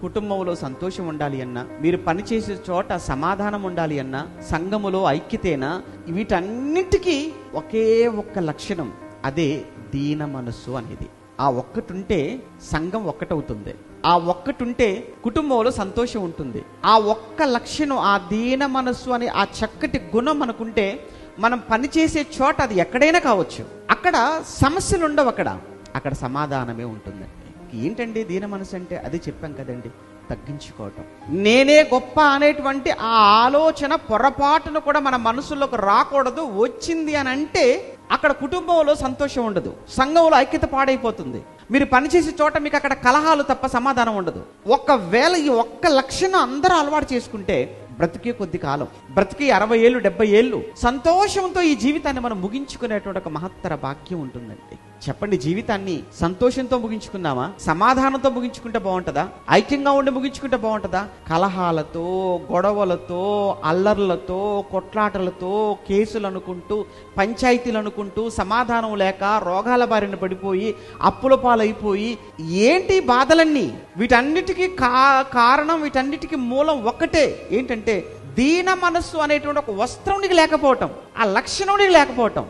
కుటుంబంలో సంతోషం ఉండాలి అన్నా, మీరు పనిచేసే చోట సమాధానం ఉండాలి అన్నా, సంఘములో ఐక్యతేనా, వీటన్నిటికీ ఒకే ఒక్క లక్షణం, అదే దీన మనస్సు అనేది. ఆ ఒక్కటుంటే సంఘం ఒక్కటవుతుంది. ఆ ఒక్కటుంటే కుటుంబంలో సంతోషం ఉంటుంది. ఆ ఒక్క లక్షణం, ఆ దీన మనస్సు అనే ఆ చక్కటి గుణం మనకుంటే మనం పనిచేసే చోట అది ఎక్కడైనా కావచ్చు, అక్కడ సమస్యలు ఉండవు, అక్కడ సమాధానమే ఉంటుందండి. ఏంటండి దీన మనసు అంటే? అది చెప్పాం కదండి, తగ్గించుకోవటం. నేనే గొప్ప అనేటువంటి ఆ ఆలోచన పొరపాటును కూడా మన మనసులోకి రాకూడదు. వచ్చింది అని అంటే అక్కడ కుటుంబంలో సంతోషం ఉండదు, సంఘంలో ఐక్యత పాడైపోతుంది. మీరు పనిచేసే చోట మీకు అక్కడ కలహాలు తప్ప సమాధానం ఉండదు. ఒకవేళ ఈ ఒక్క లక్షణం అందరూ అలవాటు చేసుకుంటే బ్రతికే కొద్ది కాలం, బ్రతికి 60 ఏళ్ళు 70 ఏళ్ళు సంతోషంతో ఈ జీవితాన్ని మనం ముగించుకునేటువంటి ఒక మహత్తర భాగ్యం ఉంటుందండి. చెప్పండి, జీవితాన్ని సంతోషంతో ముగించుకుందామా, సమాధానంతో ముగించుకుంటే బాగుంటుందా, ఐక్యంగా ఉండి ముగించుకుంటే బాగుంటుందా? కలహాలతో, గొడవలతో, అల్లర్లతో, కొట్లాటలతో, కేసులు అనుకుంటూ, పంచాయతీలు అనుకుంటూ, సమాధానం లేక రోగాల బారిన పడిపోయి అప్పుల పాలైపోయి ఏంటి బాధలన్నీ? వీటన్నిటికీ కారణం, వీటన్నిటికీ మూలం ఒక్కటే. ఏంటంటే దీన మనస్సు అనేటువంటి ఒక వస్త్రం నీకు లేకపోవటం, ఆ లక్షణం నీకు లేకపోవటం.